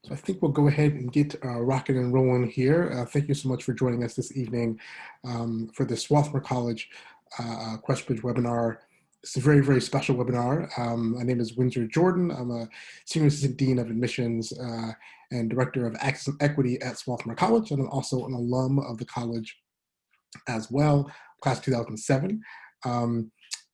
So I think we'll go ahead and get rocking and rolling here. Thank you so much for joining us this evening for the Swarthmore College QuestBridge webinar. It's a very, very special webinar. My name is Windsor Jordan. I'm a Senior Assistant Dean of Admissions and Director of Access and Equity at Swarthmore College, and I'm also an alum of the college as well, class 2007.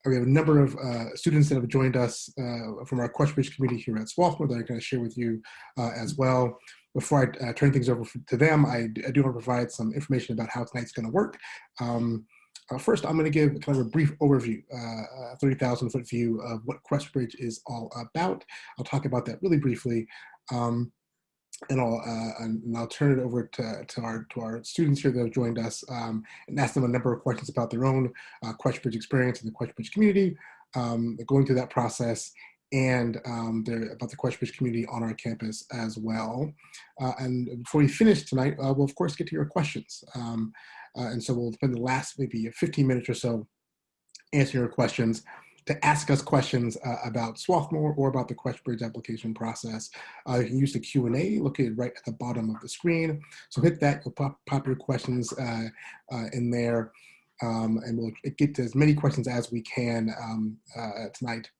We have a number of students that have joined us from our QuestBridge community here at Swarthmore that I'm going to share with you as well. Before I turn things over to them, I do want to provide some information about how tonight's going to work. First, I'm going to give kind of a brief overview, 30,000-foot view of what QuestBridge is all about. I'll talk about that really briefly. And I'll turn it over to our students here that have joined us and ask them a number of questions about their own QuestBridge experience in the QuestBridge community, going through that process, and about the QuestBridge community on our campus as well. And before we finish tonight, we'll of course get to your questions. And so we'll spend the last maybe 15 minutes or so answering your questions. To ask us questions about Swarthmore or about the QuestBridge application process, you can use the Q&A located right at the bottom of the screen. So hit that, you'll pop your questions in there, and we'll get to as many questions as we can tonight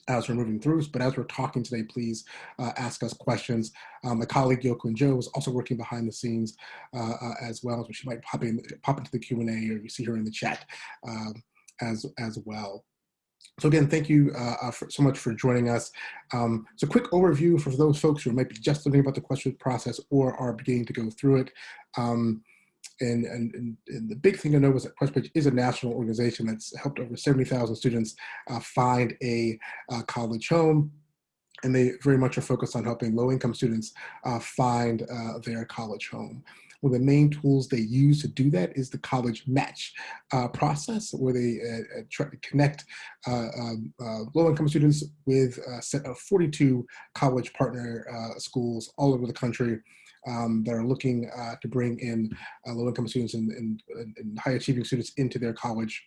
as we're moving through. But as we're talking today, please ask us questions. My colleague Yoko and Joe is also working behind the scenes as well, so she might pop into the Q&A, or you see her in the chat as well. So again, thank you so much for joining us. So quick overview for those folks who might be just learning about the QuestBridge process or are beginning to go through it. And the big thing to know is that QuestBridge is a national organization that's helped over 70,000 students find a college home. And they very much are focused on helping low-income students find their college home. One of the main tools they use to do that is the college match process, where they try to connect low-income students with a set of 42 college partner schools all over the country that are looking to bring in low-income students and high-achieving students into their college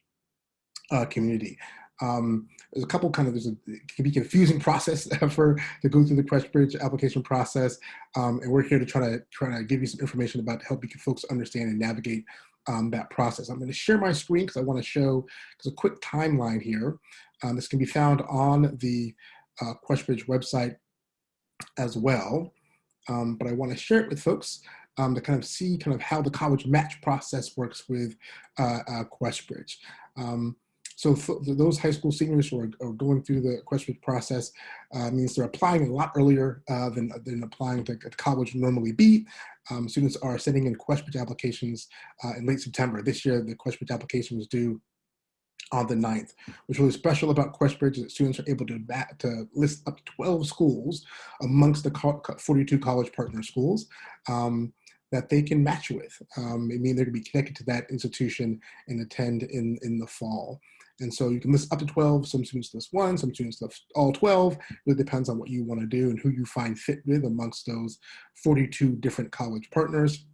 community. There's a couple it can be a confusing process to go through the QuestBridge application process, and we're here to try to give you some information about to help you folks understand and navigate that process. I'm going to share my screen because I want to show a quick timeline here. This can be found on the QuestBridge website as well, but I want to share it with folks to kind of see how the college match process works with QuestBridge. So for those high school seniors who are going through the QuestBridge process, means they're applying a lot earlier than applying to college would normally be. Students are sending in QuestBridge applications in late September. This year, the QuestBridge application was due on the 9th. What's really special about QuestBridge is that students are able to list up to 12 schools amongst the 42 college partner schools that they can match with. It means they're going to be connected to that institution and attend in the fall. And so you can list up to 12. Some students list one, some students list all 12. It really depends on what you want to do and who you find fit with amongst those 42 different college partners.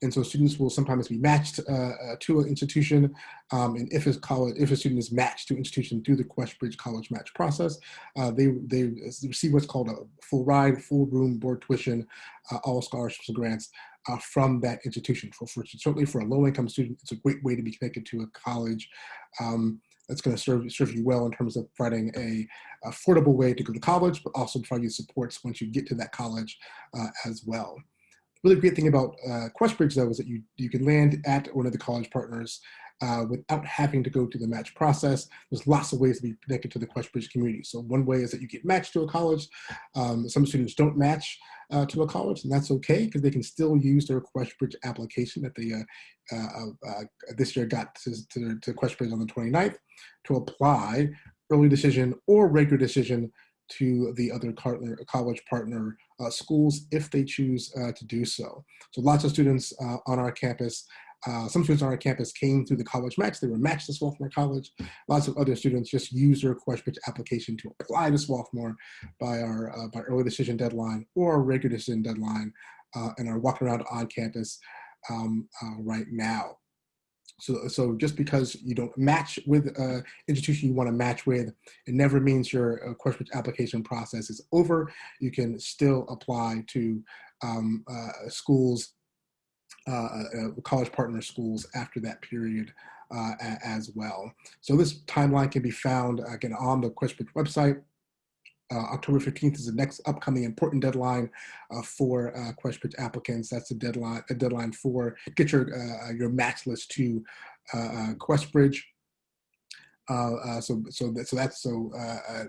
And so students will sometimes be matched to an institution, and if a student is matched to an institution through the QuestBridge college match process, they receive what's called a full ride, full room, board tuition, all scholarships and grants from that institution. Certainly for a low-income student, it's a great way to be connected to a college that's going to serve you well in terms of providing a affordable way to go to college, but also provide you supports once you get to that college as well. Really great thing about QuestBridge, though, is that you can land at one of the college partners without having to go through the match process. There's lots of ways to be connected to the QuestBridge community. So one way is that you get matched to a college. Some students don't match to a college, and that's okay because they can still use their QuestBridge application that they this year got to QuestBridge on the 29th to apply early decision or regular decision to the other college partner schools if they choose to do so. So lots of students on our campus, some students on our campus came through the college match. They were matched to Swarthmore College. Lots of other students just used their QuestBridge application to apply to Swarthmore by our early decision deadline or regular decision deadline and are walking around on campus right now. So just because you don't match with an institution you want to match with, it never means your QuestBridge application process is over. You can still apply to schools, college partner schools after that period as well. So this timeline can be found again on the QuestBridge website. October 15th is the next upcoming important deadline for QuestBridge applicants. That's the deadline for get your match list to QuestBridge.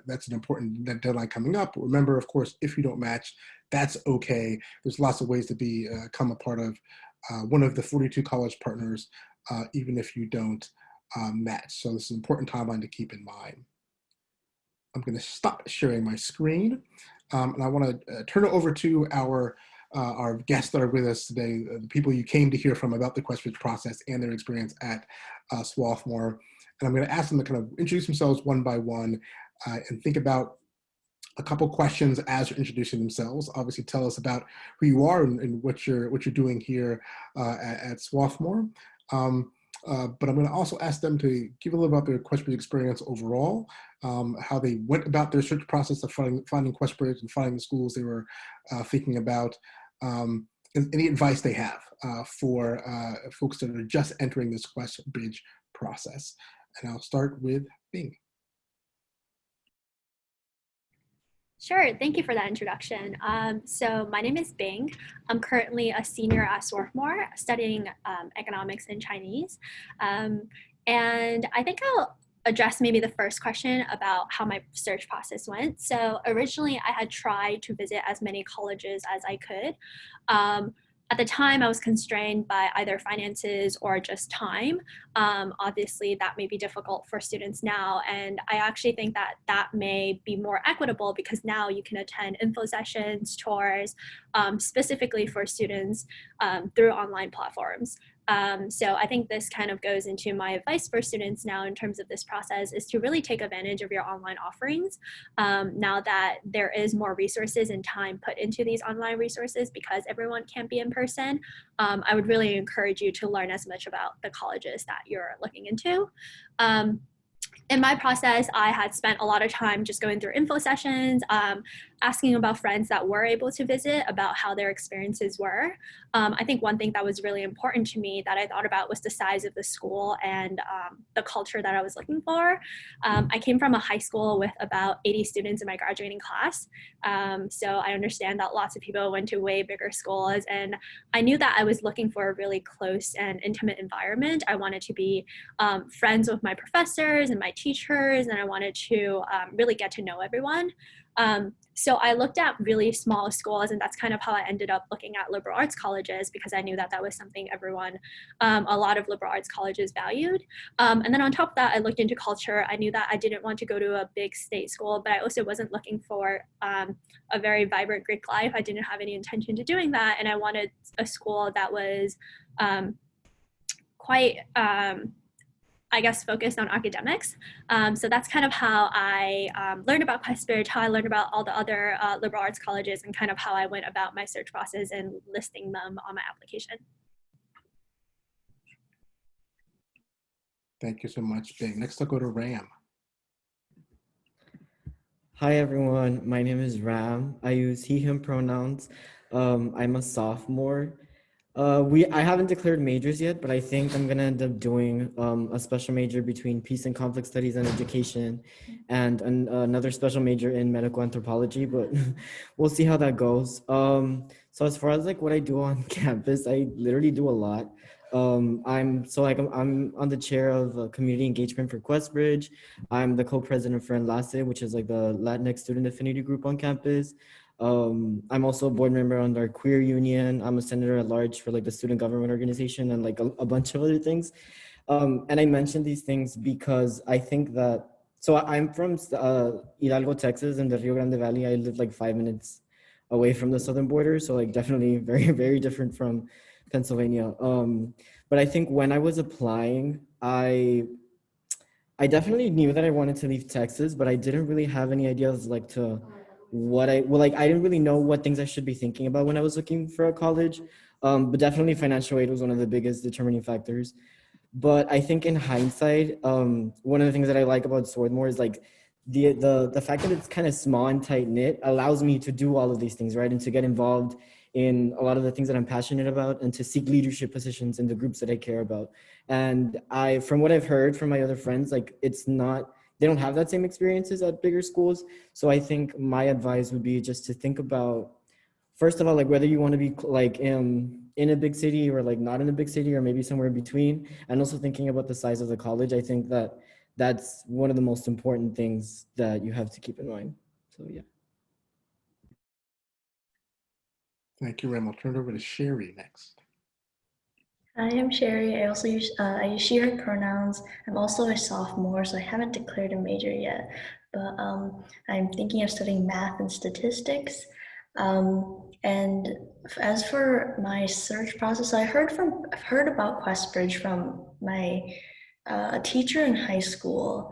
That's an important deadline coming up. Remember, of course, if you don't match, that's okay. There's lots of ways to become a part of one of the 42 college partners, even if you don't match. So this is an important timeline to keep in mind. I'm going to stop sharing my screen, and I want to turn it over to our guests that are with us today, the people you came to hear from about the QuestBridge process and their experience at Swarthmore. And I'm going to ask them to kind of introduce themselves one by one and think about a couple questions as you're introducing themselves. Obviously, tell us about who you are and what you're doing here at Swarthmore. But I'm going to also ask them to give a little about their QuestBridge experience overall, how they went about their search process of finding QuestBridge and finding the schools they were thinking about, and any advice they have for folks that are just entering this QuestBridge process. And I'll start with Bing. Sure, thank you for that introduction. So my name is Bing. I'm currently a senior at Swarthmore studying economics and Chinese. And I think I'll address maybe the first question about how my search process went. So originally I had tried to visit as many colleges as I could. At the time, I was constrained by either finances or just time. Obviously, that may be difficult for students now. And I actually think that that may be more equitable because now you can attend info sessions, tours, specifically for students through online platforms. So I think this kind of goes into my advice for students now in terms of this process is to really take advantage of your online offerings now that there is more resources and time put into these online resources because everyone can't be in person. I would really encourage you to learn as much about the colleges that you're looking into. In my process, I had spent a lot of time just going through info sessions, asking about friends that were able to visit about how their experiences were. I think one thing that was really important to me that I thought about was the size of the school and the culture that I was looking for. I came from a high school with about 80 students in my graduating class. So I understand that lots of people went to way bigger schools, and I knew that I was looking for a really close and intimate environment. I wanted to be friends with my professors and my teachers, and I wanted to really get to know everyone. So I looked at really small schools, and that's kind of how I ended up looking at liberal arts colleges because I knew that that was something everyone, a lot of liberal arts colleges valued. And then on top of that, I looked into culture. I knew that I didn't want to go to a big state school, but I also wasn't looking for a very vibrant Greek life. I didn't have any intention to doing that, and I wanted a school that was quite I guess, focused on academics. So that's kind of how I learned about QuestBridge, how I learned about all the other liberal arts colleges, and kind of how I went about my search process and listing them on my application. Thank you so much, Bing. Next, I'll go to Ram. Hi, everyone. My name is Ram. I use he, him pronouns. I'm a sophomore. I haven't declared majors yet, but I think I'm gonna end up doing a special major between peace and conflict studies and education, and another special major in medical anthropology. But we'll see how that goes. So as far as like what I do on campus, I literally do a lot. I'm on the chair of community engagement for QuestBridge. I'm the co-president for Enlace, which is like the Latinx student affinity group on campus. I'm also a board member on our queer union. I'm a senator at large for like the student government organization and like a bunch of other things. And I mentioned these things because I think that, so I'm from Hidalgo, Texas, in the Rio Grande Valley. I live like 5 minutes away from the southern border. So like definitely very, very different from Pennsylvania. But I think when I was applying, I definitely knew that I wanted to leave Texas, but I didn't really have any ideas like to I didn't really know what things I should be thinking about when I was looking for a college. But definitely financial aid was one of the biggest determining factors. But I think in hindsight, one of the things that I like about Swarthmore is like the fact that it's kind of small and tight knit allows me to do all of these things, right? And to get involved in a lot of the things that I'm passionate about and to seek leadership positions in the groups that I care about. And from what I've heard from my other friends, like they don't have that same experiences at bigger schools. So I think my advice would be just to think about, first of all, like whether you want to be like in a big city or like not in a big city or maybe somewhere in between, and also thinking about the size of the college. I think that that's one of the most important things that you have to keep in mind. So yeah. Thank you, Ram. I'll turn it over to Sherry next. Hi, I'm Sherry. I use she, her pronouns. I'm also a sophomore, so I haven't declared a major yet, but I'm thinking of studying math and statistics. And as for my search process, I've heard about QuestBridge from my a teacher in high school.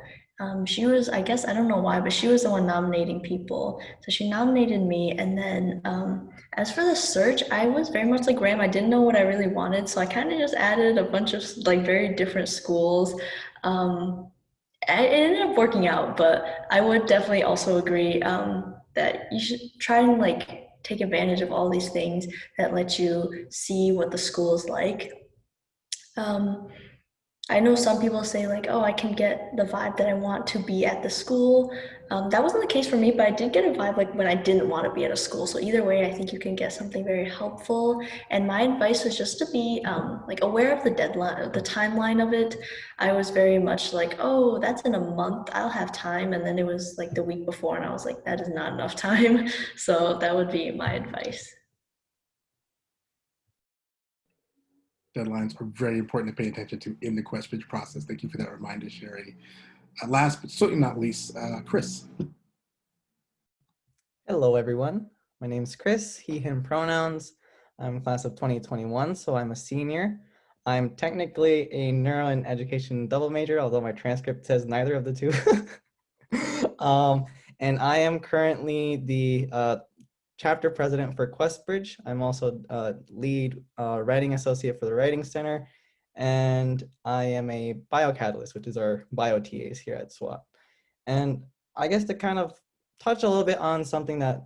She was, I guess, I don't know why, but she was the one nominating people. So she nominated me, and then as for the search, I was very much like Graham. I didn't know what I really wanted, so I kind of just added a bunch of like very different schools. It ended up working out, but I would definitely also agree that you should try and like take advantage of all these things that let you see what the school is like. Um, I know some people say like, oh, I can get the vibe that I want to be at the school. That wasn't the case for me, but I did get a vibe like when I didn't want to be at a school. So either way, I think you can get something very helpful. And my advice was just to be like aware of the deadline, the timeline of it. I was very much like, oh, that's in a month, I'll have time. And then it was like the week before, and I was like, that is not enough time. So that would be my advice. Deadlines are very important to pay attention to in the QuestBridge process. Thank you for that reminder, Sherry. Last but certainly not least, Chris. Hello, everyone. My name is Chris, he, him pronouns. I'm class of 2021, so I'm a senior. I'm technically a neuro and education double major, although my transcript says neither of the two. And I am currently the chapter president for QuestBridge. I'm also lead writing associate for the Writing Center, and I am a biocatalyst, which is our bio TAs here at SWAT. And I guess to kind of touch a little bit on something that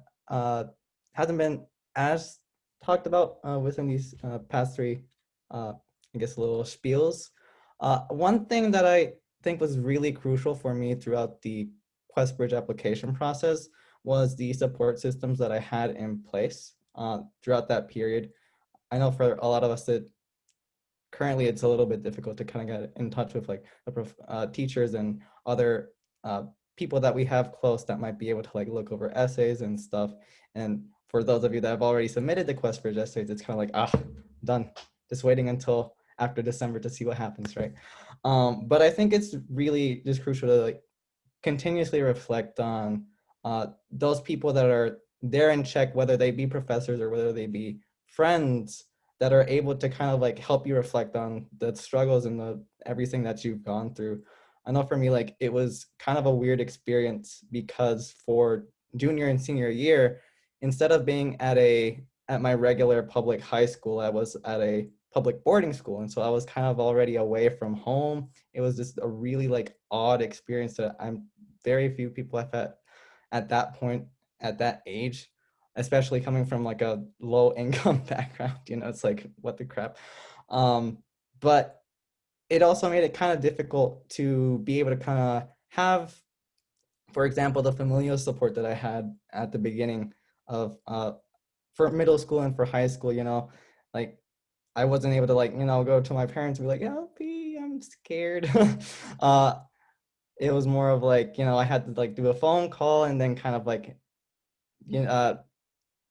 hasn't been as talked about within these past three, I guess, little spiels. One thing that I think was really crucial for me throughout the QuestBridge application process was the support systems that I had in place throughout that period. I know for a lot of us that currently it's a little bit difficult to kind of get in touch with like the teachers and other people that we have close that might be able to like look over essays and stuff. And for those of you that have already submitted the QuestBridge essays, it's kind of like, done. Just waiting until after December to see what happens, right? But I think it's really just crucial to like continuously reflect on those people that are there in check, whether they be professors or whether they be friends that are able to kind of like help you reflect on the struggles and the everything that you've gone through. I know for me, like it was kind of a weird experience because for junior and senior year, instead of being at my regular public high school, I was at a public boarding school. And so I was kind of already away from home. It was just a really like odd experience that I'm very few people have had at that point, at that age, especially coming from like a low income background, you know, it's like, what the crap. But it also made it kind of difficult to be able to kind of have, for example, the familial support that I had at the beginning of for middle school and for high school, you know, like I wasn't able to like, you know, go to my parents and be like, yeah, I'm scared. It was more of like, you know, I had to like do a phone call and then kind of like, you know,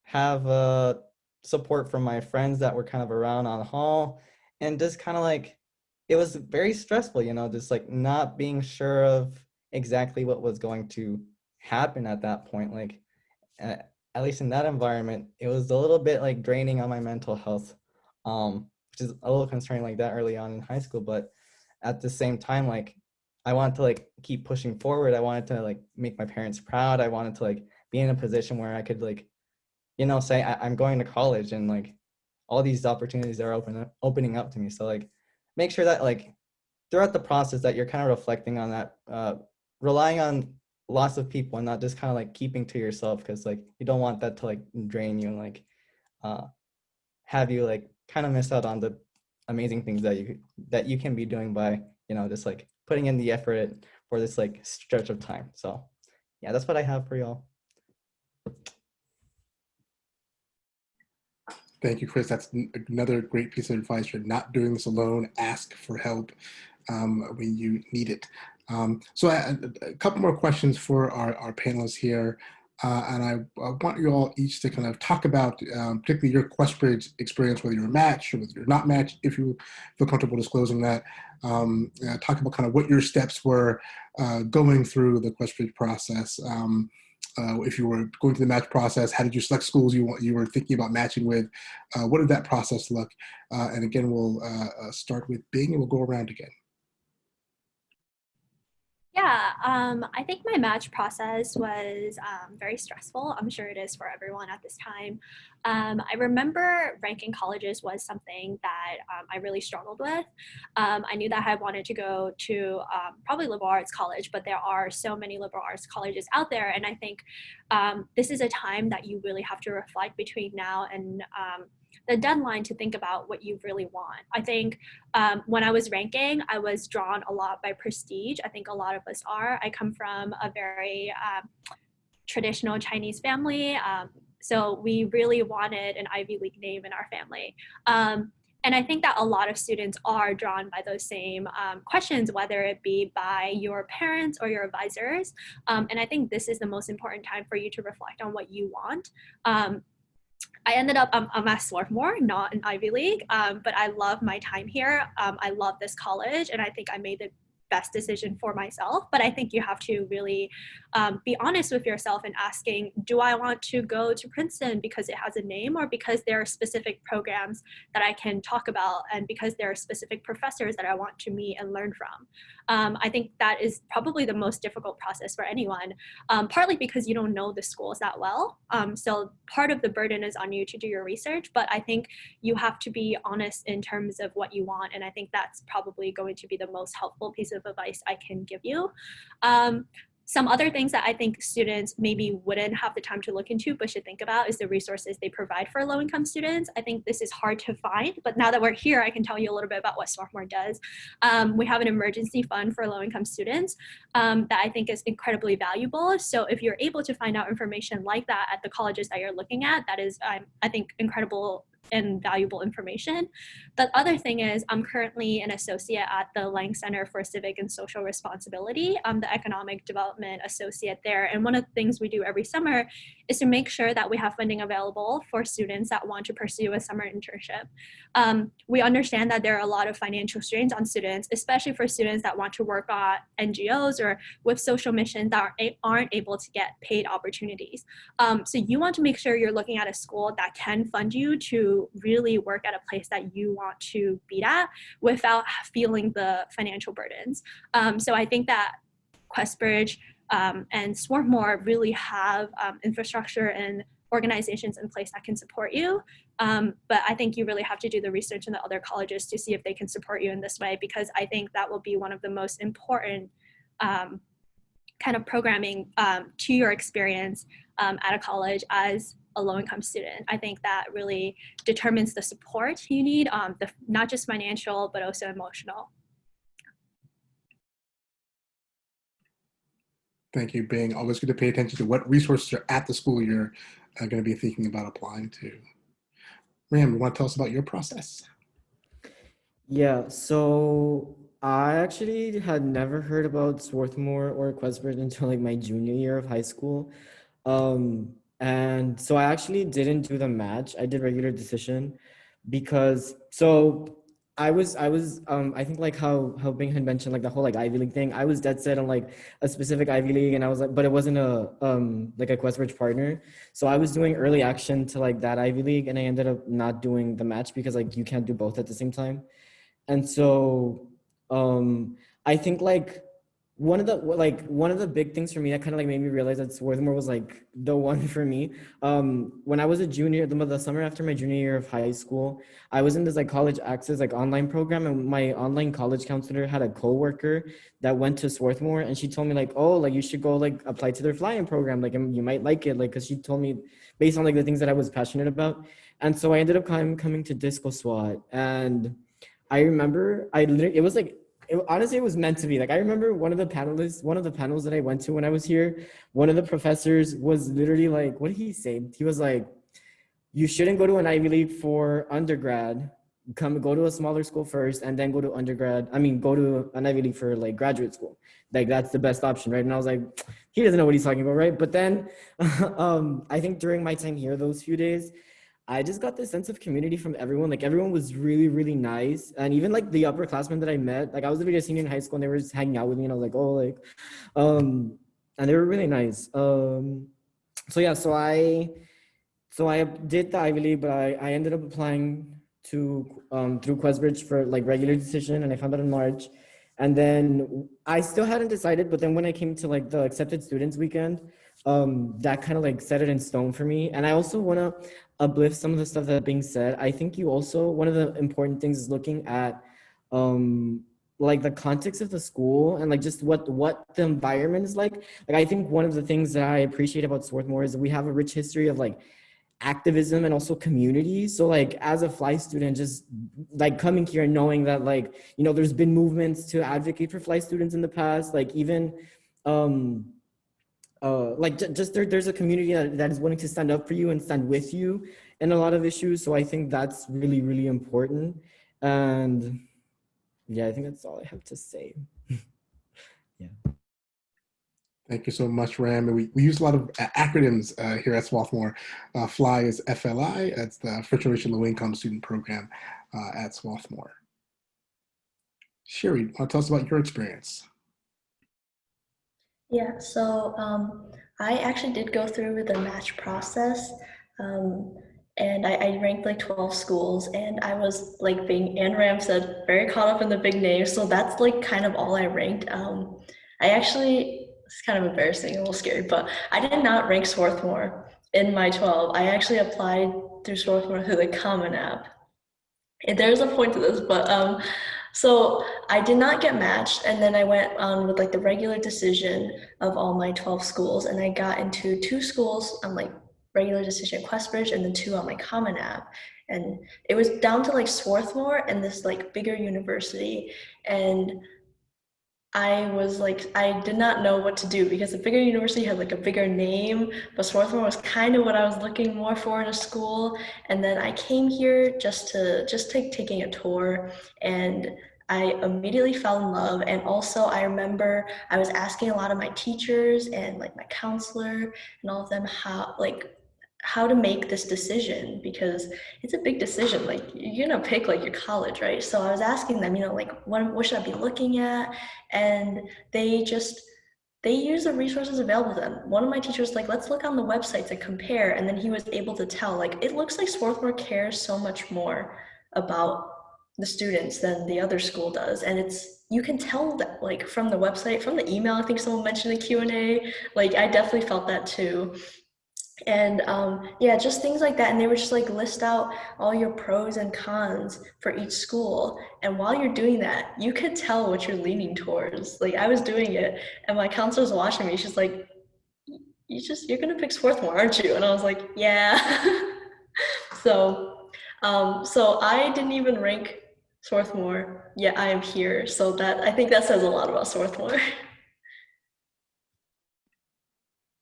have support from my friends that were kind of around on hall, and just kind of like, it was very stressful, you know, just like not being sure of exactly what was going to happen at that point. Like, at least in that environment, it was a little bit like draining on my mental health, which is a little concerning like that early on in high school. But at the same time, like I wanted to like keep pushing forward. I wanted to like make my parents proud. I wanted to like be in a position where I could like, you know, say I'm going to college and like all these opportunities are opening up to me. So like make sure that like throughout the process that you're kind of reflecting on that, relying on lots of people and not just kind of like keeping to yourself, because like you don't want that to like drain you and like have you like kind of miss out on the amazing things that you can be doing by, you know, just like putting in the effort for this like stretch of time. So yeah, that's what I have for y'all. Thank you, Chris. That's another great piece of advice. You're not doing this alone. Ask for help when you need it. So a couple more questions for our panelists here. And I want you all each to kind of talk about particularly your QuestBridge experience, whether you're a match or whether you're not matched, if you feel comfortable disclosing that. Talk about kind of what your steps were going through the QuestBridge process. If you were going through the match process, how did you select schools you were thinking about matching with? What did that process look? And again, we'll start with Bing and we'll go around again. Yeah, I think my match process was very stressful. I'm sure it is for everyone at this time. I remember ranking colleges was something that I really struggled with. I knew that I wanted to go to probably liberal arts college, but there are so many liberal arts colleges out there. And I think this is a time that you really have to reflect between now and the deadline to think about what you really want. I think when I was ranking, I was drawn a lot by prestige. I think a lot of us are. I come from a very traditional Chinese family. So we really wanted an Ivy League name in our family. And I think that a lot of students are drawn by those same questions, whether it be by your parents or your advisors. And I think this is the most important time for you to reflect on what you want. I ended up, I'm at Swarthmore, not an Ivy League, but I love my time here. I love this college, and I think I made the best decision for myself. But I think you have to really be honest with yourself and asking, do I want to go to Princeton because it has a name, or because there are specific programs that I can talk about, and because there are specific professors that I want to meet and learn from? I think that is probably the most difficult process for anyone, partly because you don't know the schools that well. So part of the burden is on you to do your research, but I think you have to be honest in terms of what you want. And I think that's probably going to be the most helpful piece of advice I can give you. Some other things that I think students maybe wouldn't have the time to look into but should think about is the resources they provide for low-income students. I think this is hard to find, but now that we're here, I can tell you a little bit about what Swarthmore does. We have an emergency fund for low-income students that I think is incredibly valuable. So if you're able to find out information like that at the colleges that you're looking at, that is, I think, incredible and valuable information. The other thing is I'm currently an associate at the Lang Center for Civic and Social Responsibility. I'm the economic development associate there. And one of the things we do every summer is to make sure that we have funding available for students that want to pursue a summer internship. We understand that there are a lot of financial strains on students, especially for students that want to work at NGOs or with social missions that aren't able to get paid opportunities. So you want to make sure you're looking at a school that can fund you to really work at a place that you want to be at without feeling the financial burdens. So I think that QuestBridge and Swarthmore really have infrastructure and organizations in place that can support you. But I think you really have to do the research in the other colleges to see if they can support you in this way, because I think that will be one of the most important kind of programming to your experience at a college as a low-income student. I think that really determines the support you need, not just financial, but also emotional. Thank you, Bing. Always good to pay attention to what resources are at the school you're going to be thinking about applying to. Ram, you want to tell us about your process? Yeah, so I actually had never heard about Swarthmore or QuestBridge until like my junior year of high school. And so I actually didn't do the match. I did regular decision because I think like how Bing had mentioned, like the whole like Ivy League thing. I was dead set on like a specific Ivy League, and I was like, but it wasn't a like a QuestBridge partner. So I was doing early action to like that Ivy League, and I ended up not doing the match because like you can't do both at the same time. And so I think like one of the big things for me that kind of like made me realize that Swarthmore was like the one for me. When I was a junior, the summer after my junior year of high school, I was in this like college access like online program, and my online college counselor had a coworker that went to Swarthmore, and she told me like, oh, like you should go like apply to their fly-in program, like and you might like it, like because she told me based on like the things that I was passionate about, and so I ended up coming to Disco SWAT, and I remember I literally it was like honestly, it was meant to be. Like, I remember one of the panels that I went to when I was here, one of the professors was literally like, what did he say? He was like, you shouldn't go to an Ivy League for undergrad. Go to a smaller school first and then go to go to an Ivy League for like graduate school. Like, that's the best option, right? And I was like, he doesn't know what he's talking about, right? But then I think during my time here, those few days, I just got this sense of community from everyone. Like everyone was really, really nice. And even like the upperclassmen that I met, like I was literally a senior in high school and they were just hanging out with me and I was like, oh, like, and they were really nice. So yeah, so I did the Ivy League, but I ended up applying to through QuestBridge for like regular decision, and I found out in March. And then I still hadn't decided, but then when I came to like the accepted students weekend, that kind of like set it in stone for me. And I also want to uplift some of the stuff that being said. I think you also, one of the important things is looking at like the context of the school and like just what the environment is like. Like I think one of the things that I appreciate about Swarthmore is that we have a rich history of like activism and also community. So like as a fly student, just like coming here and knowing that like, you know, there's been movements to advocate for fly students in the past, like even just there's a community that is willing to stand up for you and stand with you in a lot of issues. So I think that's really, really important. And yeah, I think that's all I have to say. Yeah. Thank you so much, Ram. And we use a lot of acronyms here at Swarthmore. FLY is FLI. That's the First Generation Low Income Student Program at Swarthmore. Sherry, tell us about your experience. Yeah, so I actually did go through with the match process, and I ranked like 12 schools, and I was like being, and Ram said, very caught up in the big names. So that's like kind of all I ranked. I actually, it's kind of embarrassing, a little scary, but I did not rank Swarthmore in my 12. I actually applied through Swarthmore through the Common App. And there's a point to this, but so I did not get matched, and then I went on with like the regular decision of all my 12 schools, and I got into 2 schools on like regular decision QuestBridge, and then 2 on my Common App. And it was down to like Swarthmore and this like bigger university, and I was like, I did not know what to do because the bigger university had like a bigger name, but Swarthmore was kind of what I was looking more for in a school. And then I came here just taking a tour, and I immediately fell in love. And also I remember I was asking a lot of my teachers and like my counselor and all of them how to make this decision, because it's a big decision. Like you're gonna pick like your college, right? So I was asking them, you know, like what should I be looking at? And they use the resources available to them. One of my teachers was like, let's look on the websites and compare. And then he was able to tell, like, it looks like Swarthmore cares so much more about the students than the other school does. And you can tell that like from the website, from the email, I think someone mentioned the Q&A, like I definitely felt that too. And yeah, just things like that. And they would just like list out all your pros and cons for each school. And while you're doing that, you could tell what you're leaning towards. Like I was doing it and my counselor was watching me. She's like, you're gonna pick Swarthmore, aren't you? And I was like, yeah. So I didn't even rank Swarthmore, yet I am here. So I think that says a lot about Swarthmore.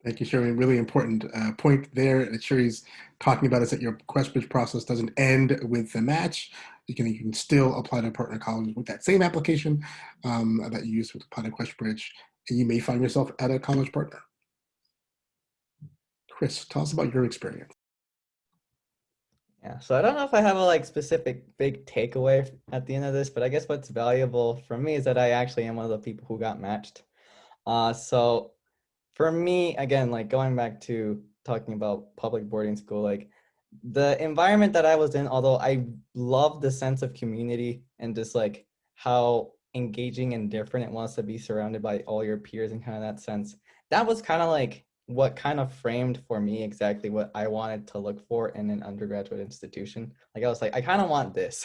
Thank you, Sherry. Really important point there that Sherry's talking about is that your QuestBridge process doesn't end with the match. You can still apply to partner colleges with that same application that you used to apply to QuestBridge, and you may find yourself at a college partner. Chris, tell us about your experience. Yeah, so I don't know if I have a like specific big takeaway at the end of this, but I guess what's valuable for me is that I actually am one of the people who got matched. So for me, again, like going back to talking about public boarding school, like the environment that I was in, although I love the sense of community and just like how engaging and different. It wants to be surrounded by all your peers and kind of that sense. That was kind of like what kind of framed for me exactly what I wanted to look for in an undergraduate institution. Like I was like, I kind of want this.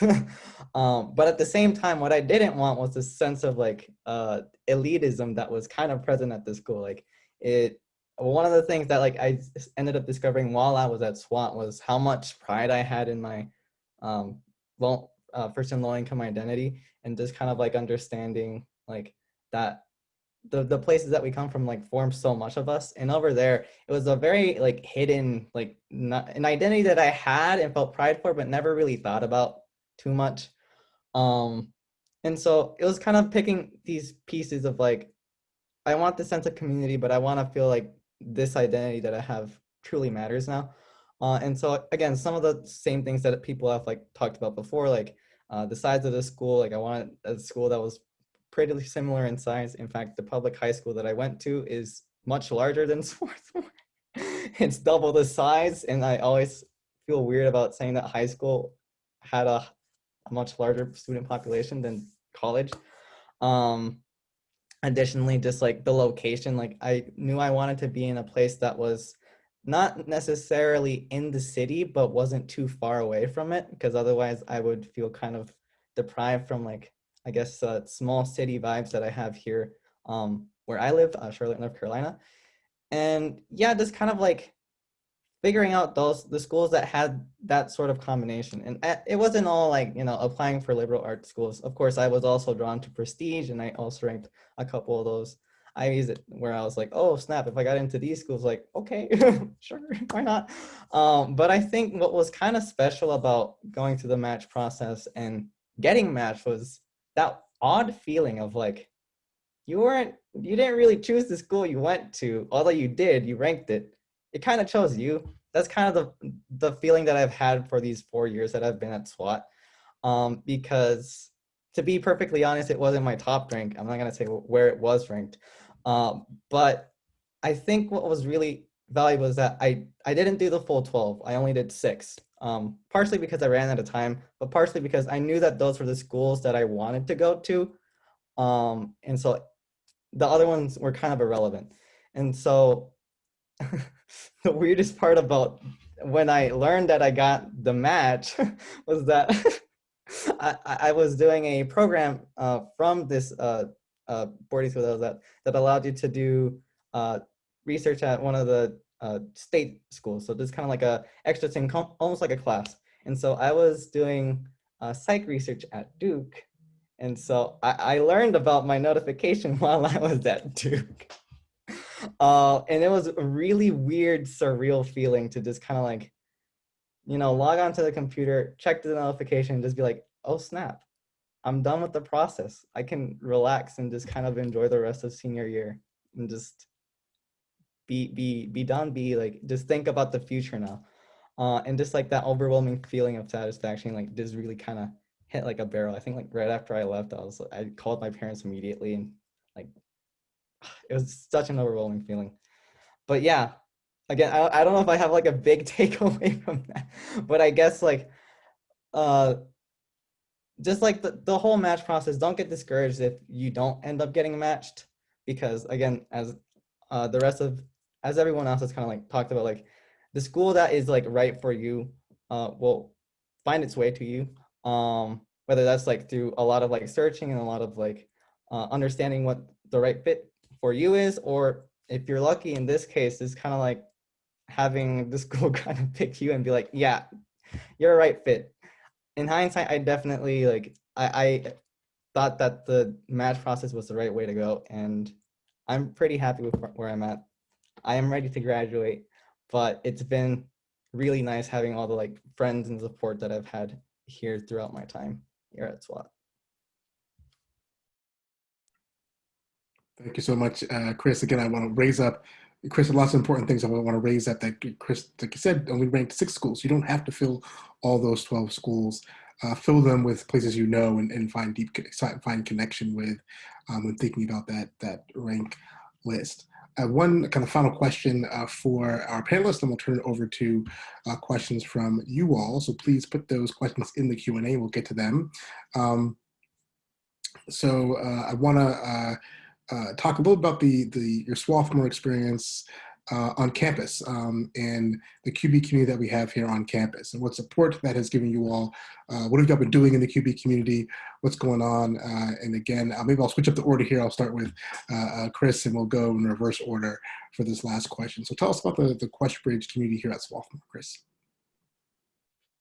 But at the same time, what I didn't want was this sense of like elitism that was kind of present at the school. Like one of the things that like I ended up discovering while I was at SWAT was how much pride I had in my first and low income identity, and just kind of like understanding like that the places that we come from like form so much of us. And over there, it was a very like hidden, like not an identity that I had and felt pride for, but never really thought about too much. And so it was kind of picking these pieces of like, I want this sense of community, but I want to feel like this identity that I have truly matters now. And so again, some of the same things that people have like talked about before, like the size of the school, like I wanted a school that was pretty similar in size. In fact, the public high school that I went to is much larger than Swarthmore. It's double the size, and I always feel weird about saying that high school had a much larger student population than college. Additionally, just like the location, like I knew I wanted to be in a place that was not necessarily in the city, but wasn't too far away from it, because otherwise I would feel kind of deprived from like, I guess, small city vibes that I have here where I live, Charlotte, North Carolina. And yeah, just kind of like figuring out the schools that had that sort of combination. And it wasn't all like, you know, applying for liberal arts schools. Of course, I was also drawn to prestige, and I also ranked a couple of those Ivies where I was like, oh snap, if I got into these schools, like, okay, sure, why not? But I think what was kind of special about going through the match process and getting matched was that odd feeling of like, you didn't really choose the school you went to, although you did, you ranked it. It kind of chose you. That's kind of the feeling that I've had for these 4 years that I've been at SWAT. Because to be perfectly honest, it wasn't my top rank. I'm not gonna say where it was ranked. But I think what was really valuable is that I didn't do the full 12. I only did 6. Partially because I ran out of time, but partially because I knew that those were the schools that I wanted to go to. And so the other ones were kind of irrelevant. And so the weirdest part about when I learned that I got the match was that I was doing a program from this boarding school that allowed you to do research at one of the state schools. So this is kind of like a extra thing, almost like a class. And so I was doing psych research at Duke. And so I learned about my notification while I was at Duke. And it was a really weird, surreal feeling to just kind of like, you know, log onto the computer, check the notification, and just be like, oh snap, I'm done with the process. I can relax and just kind of enjoy the rest of senior year and just be done, just think about the future now. And just like that overwhelming feeling of satisfaction, like just really kind of hit like a barrel. I think like right after I left, I called my parents immediately, and like, it was such an overwhelming feeling. But yeah, again, I don't know if I have like a big takeaway from that, but I guess like, just like the whole match process, don't get discouraged if you don't end up getting matched, because again, as everyone else has kind of like talked about, like the school that is like right for you will find its way to you, whether that's like through a lot of like searching and a lot of like understanding what the right fit for you is, or if you're lucky in this case, it's kind of like having the school kind of pick you and be like, yeah, you're a right fit. In hindsight, I definitely like I thought that the match process was the right way to go, and I'm pretty happy with where I'm at. I am ready to graduate, but it's been really nice having all the like friends and support that I've had here throughout my time here at SWAT. Thank you so much, Chris. Again, I want to raise up, Chris, lots of important things I want to raise up that Chris, like you said, only ranked 6 schools. You don't have to fill all those 12 schools. Fill them with places you know and find find connection with when thinking about that rank list. One kind of final question for our panelists, and we'll turn it over to questions from you all. So please put those questions in the Q&A. We'll get to them. So I want to talk a little about your Swarthmore experience on campus and the QB community that we have here on campus, and what support that has given you all. What have y'all been doing in the QB community? What's going on? And again, maybe I'll switch up the order here. I'll start with Chris, and we'll go in reverse order for this last question. So tell us about the QuestBridge community here at Swarthmore, Chris.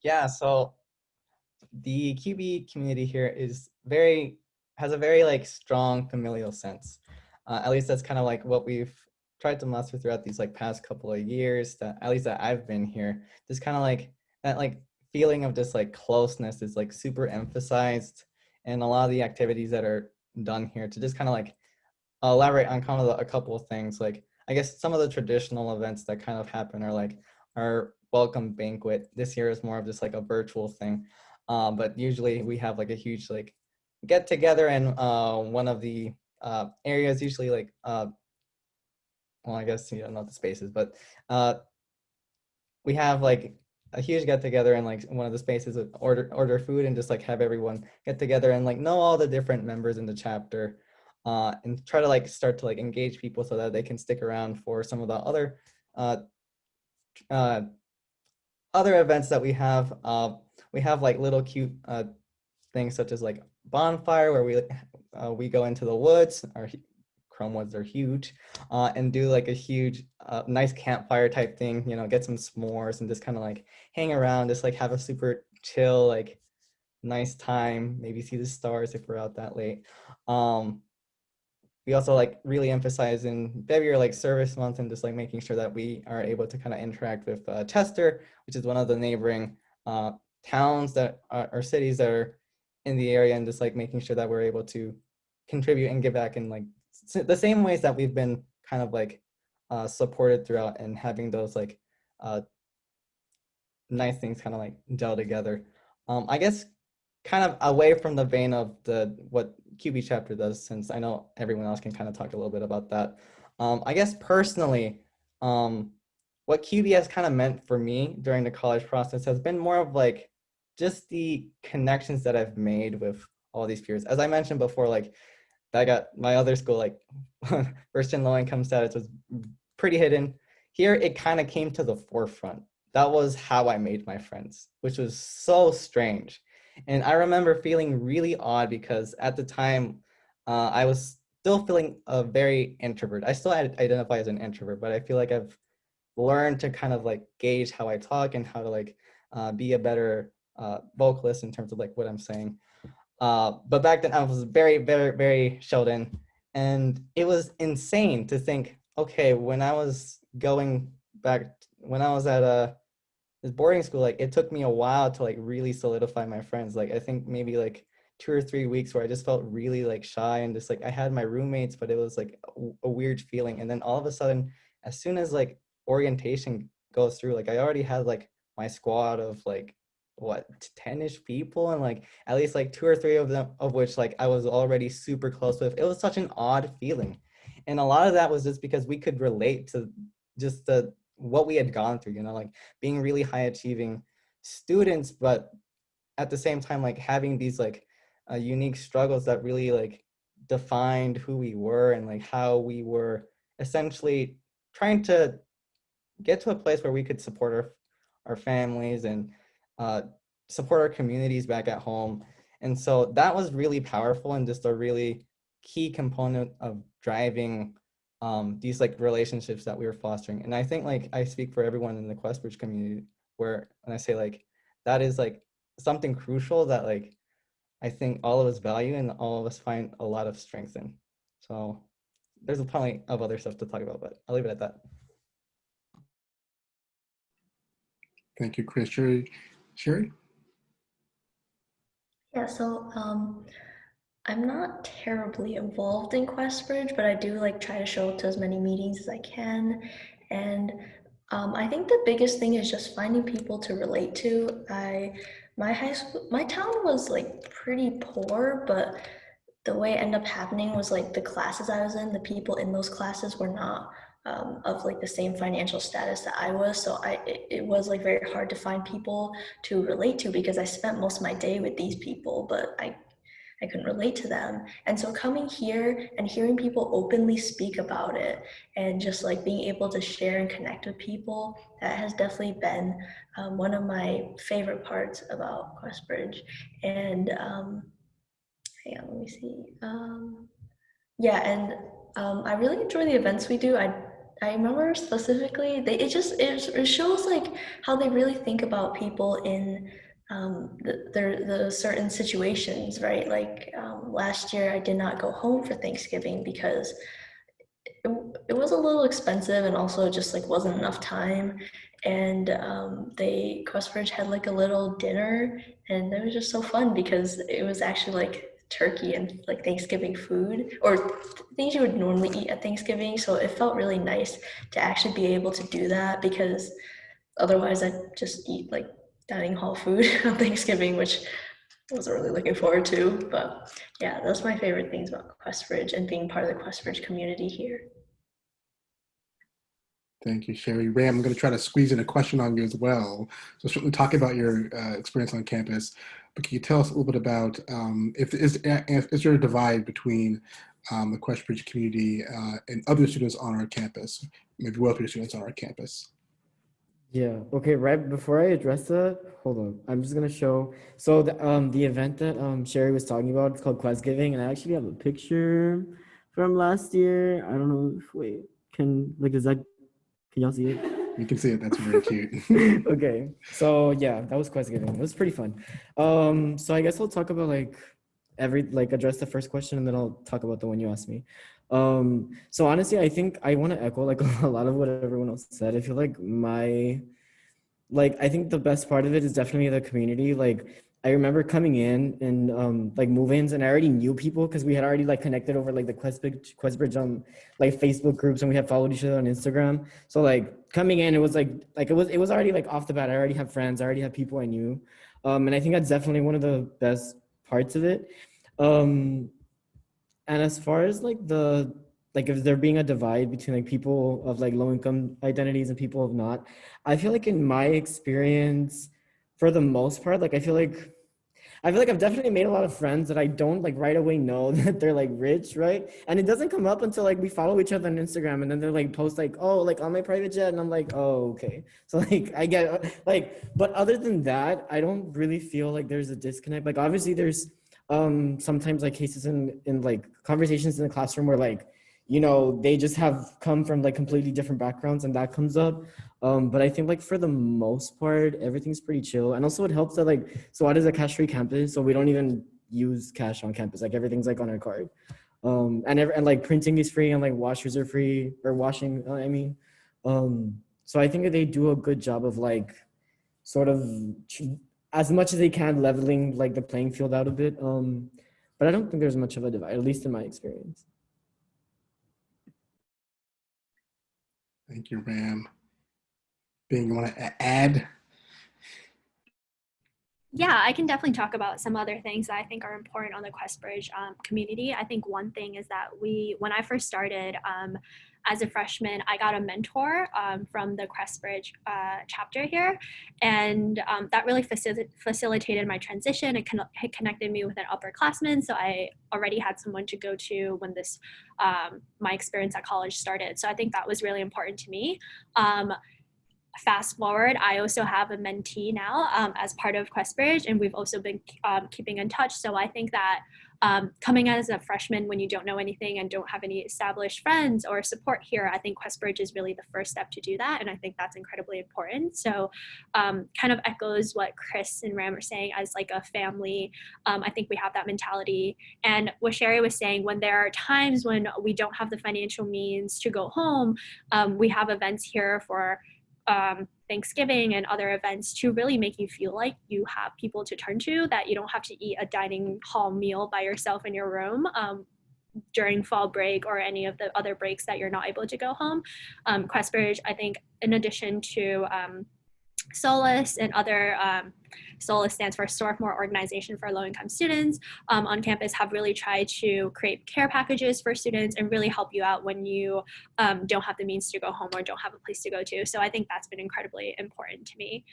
Yeah, so the QB community here has a very like strong familial sense. At least that's kind of like what we've tried to muster throughout these like past couple of years, that at least that I've been here. Just kind of like that like feeling of just like closeness is like super emphasized in a lot of the activities that are done here, to just kind of like elaborate on kind of a couple of things. Like, I guess some of the traditional events that kind of happen are like our welcome banquet. This year is more of just like a virtual thing. But usually we have like a huge like get together in one of the areas, usually like, well, I guess you don't know the spaces, but we have like a huge get together in like one of the spaces, order food and just like have everyone get together and like know all the different members in the chapter, and try to like start to like engage people so that they can stick around for some of the uh, uh, other events that we have. We have like little cute things such as like bonfire, where we go into the woods. Our chrome woods are huge, and do like a huge nice campfire type thing, you know, get some s'mores and just kind of like hang around, just like have a super chill, like nice time, maybe see the stars if we're out that late. We also like really emphasize in February like service month, and just like making sure that we are able to kind of interact with Chester, which is one of the neighboring towns that are cities that are in the area, and just like making sure that we're able to contribute and give back in like the same ways that we've been kind of like supported throughout, and having those like nice things kind of like gel together. I guess kind of away from the vein of what QB chapter does, since I know everyone else can kind of talk a little bit about that. I guess personally, what QB has kind of meant for me during the college process has been more of like just the connections that I've made with all these peers. As I mentioned before, like I got my other school, like first in low income status, was pretty hidden. Here, it kind of came to the forefront. That was how I made my friends, which was so strange. And I remember feeling really odd because at the time, I was still feeling a very introvert. I still identify as an introvert, but I feel like I've learned to kind of like gauge how I talk and how to like be a better vocalist in terms of like what I'm saying. But back then I was very, very, very shelled in. And it was insane to think, okay, when I was going back, when I was at this boarding school, like it took me a while to like really solidify my friends. Like I think maybe like 2 or 3 weeks where I just felt really like shy, and just like I had my roommates, but it was like a weird feeling. And then all of a sudden, as soon as like orientation goes through, like I already had like my squad of like what 10-ish people, and like at least like 2 or 3 of them of which like I was already super close with. It was such an odd feeling, and a lot of that was just because we could relate to just the what we had gone through, you know, like being really high achieving students, but at the same time like having these like unique struggles that really like defined who we were, and like how we were essentially trying to get to a place where we could support our families and uh, support our communities back at home. And so that was really powerful, and just a really key component of driving these like relationships that we were fostering. And I think like I speak for everyone in the QuestBridge community where when I say like that is like something crucial that like I think all of us value and all of us find a lot of strength in. So there's plenty of other stuff to talk about, but I'll leave it at that. Thank you, Chris. Sherry? Yeah, so I'm not terribly involved in QuestBridge, but I do like try to show up to as many meetings as I can. And I think the biggest thing is just finding people to relate to. My high school, my town was like pretty poor, but the way it ended up happening was like the classes I was in, the people in those classes were not of like the same financial status that I was. So it was like very hard to find people to relate to because I spent most of my day with these people, but I I couldn't relate to them. And so coming here and hearing people openly speak about it and just like being able to share and connect with people, that has definitely been one of my favorite parts about QuestBridge. And hang on, let me see. Yeah, and I really enjoy the events we do. I remember specifically it shows like how they really think about people in the certain situations, right? Like last year, I did not go home for Thanksgiving because it was a little expensive and also just like wasn't enough time. And they QuestBridge had like a little dinner, and it was just so fun because it was actually like turkey and like Thanksgiving food or things you would normally eat at Thanksgiving. So it felt really nice to actually be able to do that because otherwise I'd just eat like dining hall food on Thanksgiving, which I wasn't really looking forward to. But yeah, those are my favorite things about QuestBridge and being part of the QuestBridge community here. Thank you, Sherry. Ram, I'm going to try to squeeze in a question on you as well. So certainly talking about your experience on campus, but can you tell us a little bit about if is there a divide between the QuestBridge community and other students on our campus, maybe wealthier students on our campus? Yeah. Okay. Right before I address that, hold on. I'm just gonna show. So the event that Sherry was talking about, it's called Quest Giving, and I actually have a picture from last year. I don't know if wait can like does that can y'all see it? You can see it. That's very cute. Okay. So yeah, that was Quest Giving. It was pretty fun. So I guess I'll talk about like address the first question and then I'll talk about the one you asked me. So honestly, I think I want to echo like a lot of what everyone else said. I feel like I think the best part of it is definitely the community. Like I remember coming in and like move-ins, and I already knew people because we had already like connected over like the QuestBridge like Facebook groups, and we had followed each other on Instagram. So like coming in, it was it was already like off the bat. I already have friends, I already have people I knew, and I think that's definitely one of the best parts of it. And as far as like if there being a divide between like people of like low income identities and people of not, I feel like in my experience, for the most part, like I feel like I've definitely made a lot of friends that I don't like right away know that they're like rich, right? And it doesn't come up until like we follow each other on Instagram, and then they're like post like, oh, like on my private jet, and I'm like, oh, okay. So like I get like, but other than that, I don't really feel like there's a disconnect. Like obviously there's sometimes like cases in like conversations in the classroom where like, you know, they just have come from like completely different backgrounds and that comes up. But I think like for the most part, everything's pretty chill. And also it helps that like, so what is a cash-free campus? So we don't even use cash on campus. Like everything's like on our card. And like printing is free and like washers are free or washing, I mean. So I think that they do a good job of like sort of as much as they can leveling like the playing field out a bit. But I don't think there's much of a divide, at least in my experience. Thank you, Ram. Bing, you want to add? Yeah, I can definitely talk about some other things that I think are important on the QuestBridge community. I think one thing is that when I first started as a freshman, I got a mentor from the QuestBridge chapter here, and that really facilitated my transition. It connected me with an upperclassman, so I already had someone to go to when this my experience at college started. So I think that was really important to me. Fast forward, I also have a mentee now as part of QuestBridge, and we've also been keeping in touch. So I think that coming as a freshman when you don't know anything and don't have any established friends or support here, I think QuestBridge is really the first step to do that. And I think that's incredibly important. So kind of echoes what Chris and Ram are saying as like a family. I think we have that mentality. And what Sherry was saying, when there are times when we don't have the financial means to go home, we have events here for Thanksgiving and other events to really make you feel like you have people to turn to, that you don't have to eat a dining hall meal by yourself in your room during fall break or any of the other breaks that you're not able to go home. QuestBridge, I think, in addition to Solace and other, Solace stands for Swarthmore Organization for Low-Income Students, on campus have really tried to create care packages for students and really help you out when you don't have the means to go home or don't have a place to go to. So I think that's been incredibly important to me.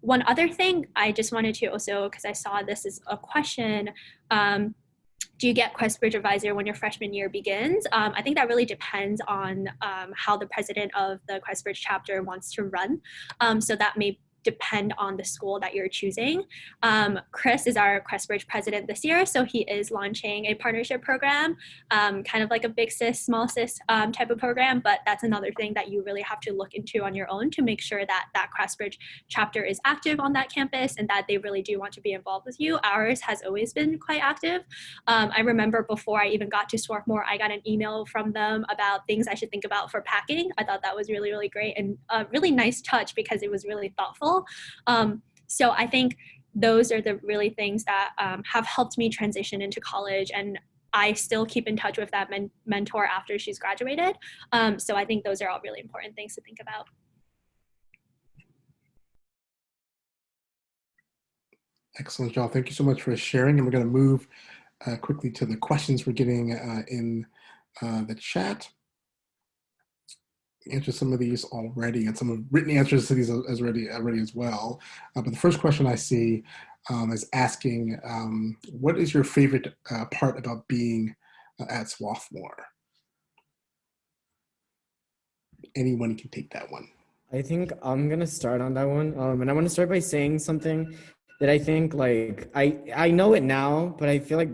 One other thing I just wanted to also, because I saw this as a question, do you get QuestBridge Advisor when your freshman year begins? I think that really depends on how the president of the QuestBridge chapter wants to run. So that may depend on the school that you're choosing. Chris is our QuestBridge president this year, so he is launching a partnership program, kind of like a big sis, small sis type of program, but that's another thing that you really have to look into on your own to make sure that that QuestBridge chapter is active on that campus and that they really do want to be involved with you. Ours has always been quite active. I remember before I even got to Swarthmore, I got an email from them about things I should think about for packing. I thought that was really, really great and a really nice touch because it was really thoughtful. So I think those are the really things that have helped me transition into college, and I still keep in touch with that mentor after she's graduated. So I think those are all really important things to think about. Excellent, y'all. Thank you so much for sharing. And we're going to move quickly to the questions we're getting in the chat. Answer some of these already, and some of written answers to these already as well. But the first question I see is asking, what is your favorite part about being at Swarthmore? Anyone can take that one. I think I'm gonna start on that one, and I want to start by saying something that I think, like, I know it now, but I feel like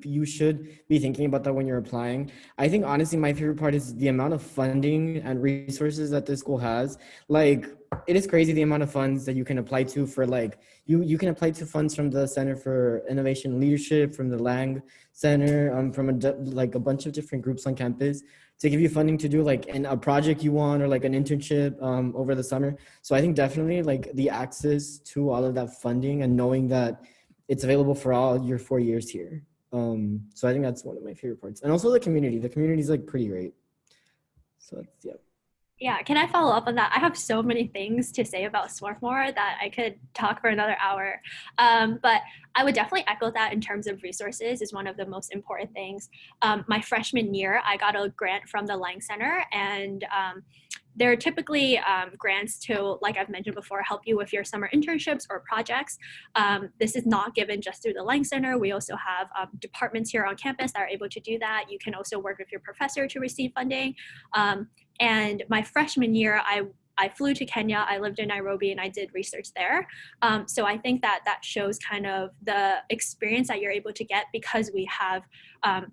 you should be thinking about that when you're applying. I think honestly, my favorite part is the amount of funding and resources that this school has. Like, it is crazy the amount of funds that you can apply to for, like, you can apply to funds from the Center for Innovation and Leadership, from the Lang Center, from a bunch of different groups on campus to give you funding to do like a project you want or like an internship over the summer. So I think definitely like the access to all of that funding and knowing that it's available for all your 4 years here. So I think that's one of my favorite parts. And also the community. The community is like pretty great. So that's, yeah. Yeah, can I follow up on that? I have so many things to say about Swarthmore that I could talk for another hour. But I would definitely echo that in terms of resources is one of the most important things. My freshman year, I got a grant from the Lang Center, and there are typically grants to, like I've mentioned before, help you with your summer internships or projects. This is not given just through the Lang Center. We also have departments here on campus that are able to do that. You can also work with your professor to receive funding. And my freshman year, I flew to Kenya, I lived in Nairobi, and I did research there. So I think that shows kind of the experience that you're able to get because we have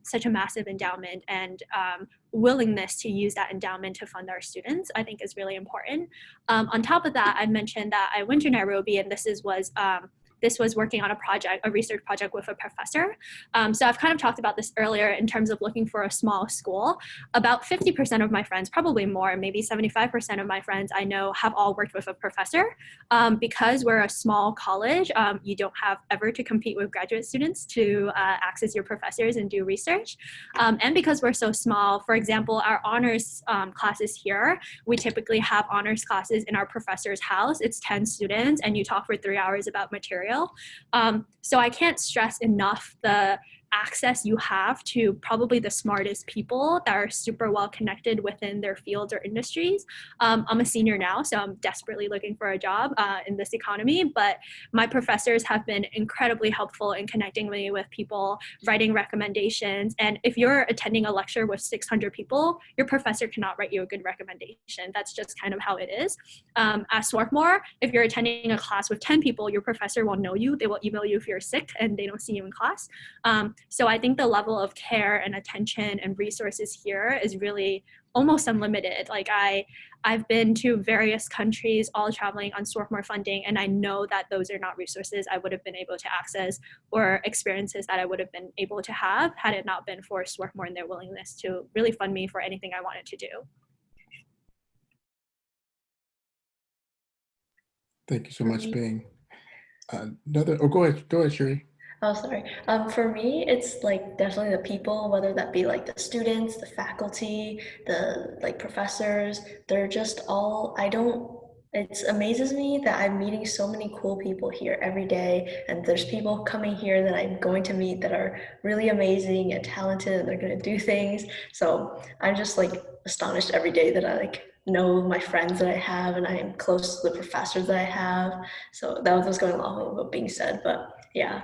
such a massive endowment, and willingness to use that endowment to fund our students, I think is really important. On top of that, I mentioned that I went to Nairobi, and this was working on a research project with a professor. So I've kind of talked about this earlier in terms of looking for a small school. About 50% of my friends, probably more, maybe 75% of my friends I know have all worked with a professor. Because we're a small college, you don't have ever to compete with graduate students to access your professors and do research. And because we're so small, for example, our honors classes here, we typically have honors classes in our professor's house. It's 10 students, and you talk for 3 hours about material. So I can't stress enough the access you have to probably the smartest people that are super well connected within their fields or industries. I'm a senior now, so I'm desperately looking for a job in this economy, but my professors have been incredibly helpful in connecting me with people, writing recommendations. And if you're attending a lecture with 600 people, your professor cannot write you a good recommendation. That's just kind of how it is. At Swarthmore, if you're attending a class with 10 people, your professor will know you. They will email you if you're sick and they don't see you in class. So I think the level of care and attention and resources here is really almost unlimited. Like I've been to various countries, all traveling on Swarthmore funding, and I know that those are not resources I would have been able to access or experiences that I would have been able to have had it not been for Swarthmore and their willingness to really fund me for anything I wanted to do. Thank you so much, Bing. Go ahead, Sherry. Oh, sorry. For me, it's like definitely the people, whether that be like the students, the faculty, the like professors, they're just all, it amazes me that I'm meeting so many cool people here every day. And there's people coming here that I'm going to meet that are really amazing and talented, and they're going to do things. So I'm just like astonished every day that I like know my friends that I have, and I'm close to the professors that I have. So that was going along with what being said, but yeah.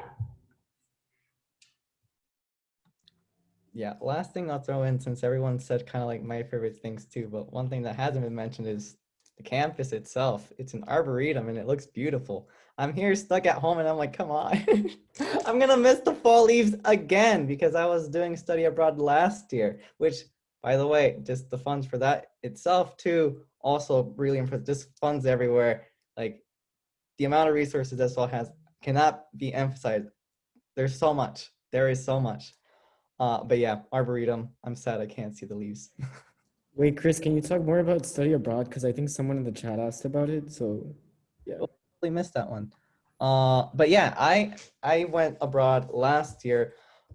Yeah, last thing I'll throw in, since everyone said kind of like my favorite things too, but one thing that hasn't been mentioned is the campus itself. It's an arboretum and it looks beautiful. I'm here stuck at home and I'm like, come on. I'm gonna miss the fall leaves again because I was doing study abroad last year, which, by the way, just the funds for that itself too, also really impressive. Just funds everywhere. Like the amount of resources that SWAT has cannot be emphasized. There's so much. There is so much. But yeah, Arboretum, I'm sad I can't see the leaves. Wait, Chris, can you talk more about study abroad? Because I think someone in the chat asked about it. So, yeah. Totally missed that one. But yeah, I went abroad last year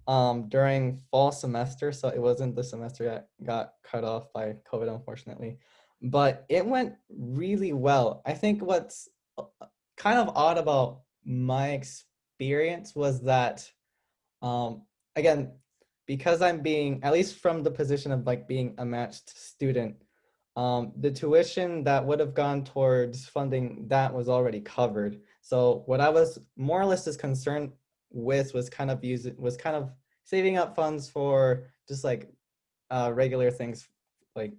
during fall semester. So it wasn't the semester that got cut off by COVID, unfortunately. But it went really well. I think what's kind of odd about my experience was that, again, because I'm being, at least from the position of like being a matched student, the tuition that would have gone towards funding that was already covered. So what I was more or less just concerned with was kind of saving up funds for just like regular things like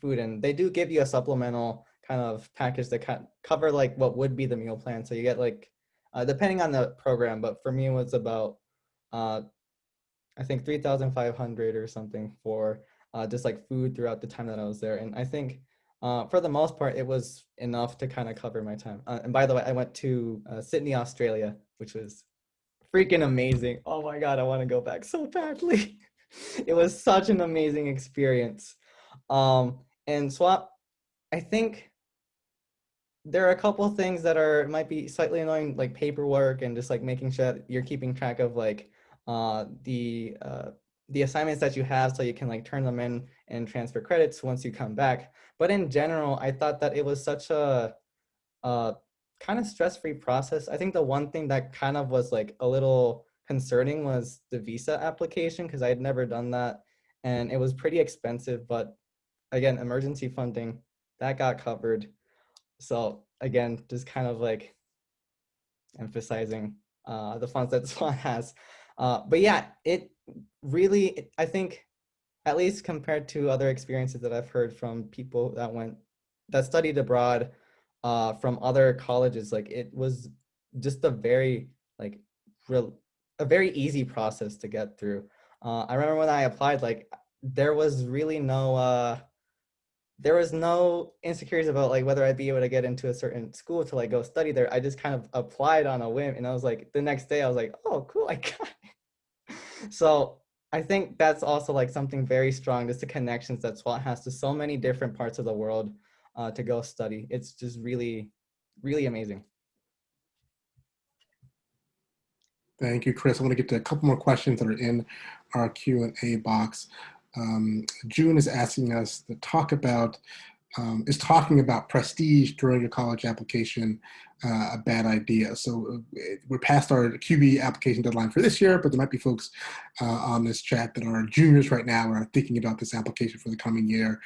food. And they do give you a supplemental kind of package that cover like what would be the meal plan. So you get like, depending on the program, but for me it was about I think 3,500 or something for just like food throughout the time that I was there. And I think for the most part, it was enough to kind of cover my time. And by the way, I went to Sydney, Australia, which was freaking amazing. Oh my God, I want to go back so badly. It was such an amazing experience. And so I think there are a couple of things that might be slightly annoying, like paperwork and just like making sure that you're keeping track of like the assignments that you have so you can like turn them in and transfer credits once you come back. But in general, I thought that it was such a kind of stress-free process. I think the one thing that kind of was like a little concerning was the visa application because I had never done that and it was pretty expensive, but again, emergency funding, that got covered. So again, just kind of like emphasizing the funds that SWAT has. But yeah, it really, I think, at least compared to other experiences that I've heard from people that studied abroad from other colleges, like it was just a very easy process to get through. I remember when I applied, like there was really there was no insecurities about like whether I'd be able to get into a certain school to like go study there. I just kind of applied on a whim and I was like, the next day I was like, oh, cool, I got it. So I think that's also like something very strong, just the connections that SWAT has to so many different parts of the world to go study. It's just really, really amazing. Thank you, Chris. I want to get to a couple more questions that are in our Q&A box. June is asking us to talk about, is talking about prestige during a college application a bad idea? So we're past our QB application deadline for this year, but there might be folks on this chat that are juniors right now or are thinking about this application for the coming year.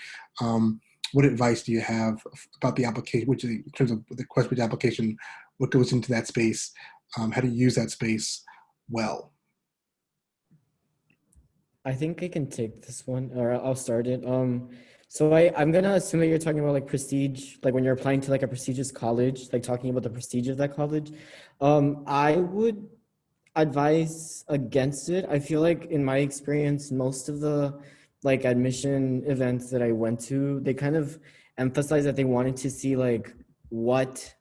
What advice do you have about the application, which in terms of the QuestBridge application, what goes into that space, how to use that space well? I think I can take this one, or I'll start it. So I'm gonna assume that you're talking about like prestige, like when you're applying to like a prestigious college, like talking about the prestige of that college. I would advise against it. I feel like in my experience, most of the like admission events that I went to, they kind of emphasize that they wanted to see like what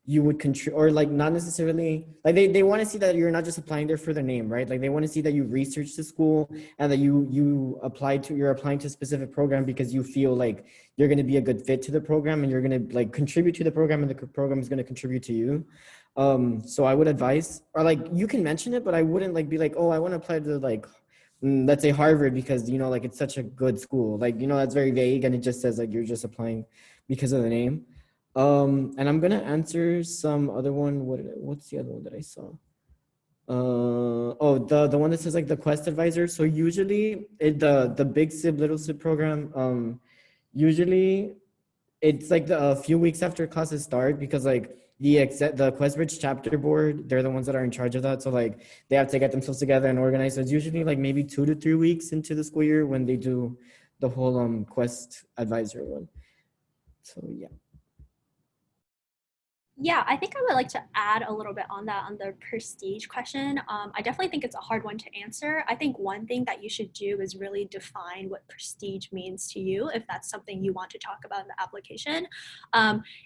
you would contribute, or like not necessarily like they want to see that you're not just applying there for the name, right? Like they want to see that you researched the school and that you're applying to a specific program because you feel like you're going to be a good fit to the program and you're going to like contribute to the program and the program is going to contribute to you. So I would advise, or like you can mention it, but I wouldn't like be like, oh, I want to apply to like let's say Harvard because you know like it's such a good school, like you know that's very vague and it just says like you're just applying because of the name. And I'm gonna answer some other one. What's the other one that I saw? Oh, the one that says like the Quest Advisor. So usually the Big Sib Little Sib program, Usually it's like a few weeks after classes start, because like the QuestBridge chapter board, they're the ones that are in charge of that. So like they have to get themselves together and organize. So it's usually like maybe 2 to 3 weeks into the school year when they do the whole Quest advisory one. So yeah. Yeah, I think I would like to add a little bit on that, on the prestige question. I definitely think it's a hard one to answer. I think one thing that you should do is really define what prestige means to you, if that's something you want to talk about in the application.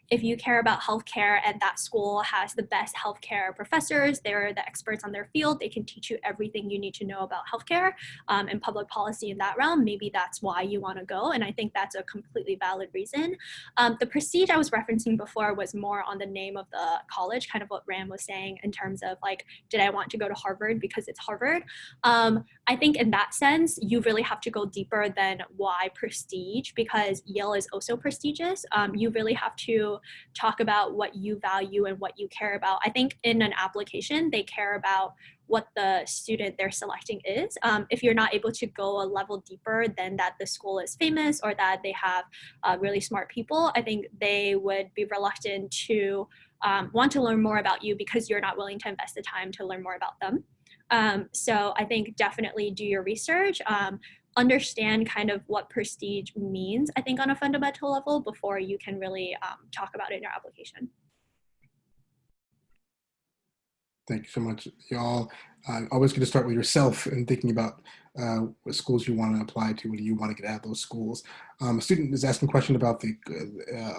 If you care about healthcare and that school has the best healthcare professors, they're the experts on their field, they can teach you everything you need to know about healthcare and public policy in that realm, maybe that's why you want to go. And I think that's a completely valid reason. The prestige I was referencing before was more on the name of the college, kind of what Ram was saying in terms of like, did I want to go to Harvard because it's Harvard? I think in that sense, you really have to go deeper than why prestige, because Yale is also prestigious. You really have to talk about what you value and what you care about. I think in an application, they care about what the student they're selecting is. If you're not able to go a level deeper than that the school is famous or that they have really smart people, I think they would be reluctant to want to learn more about you because you're not willing to invest the time to learn more about them. So I think definitely do your research, understand kind of what prestige means, I think on a fundamental level before you can really talk about it in your application. Thank you so much, y'all. Always good to start with yourself and thinking about what schools you want to apply to. What do you want to get out of those schools? A student is asking a question about the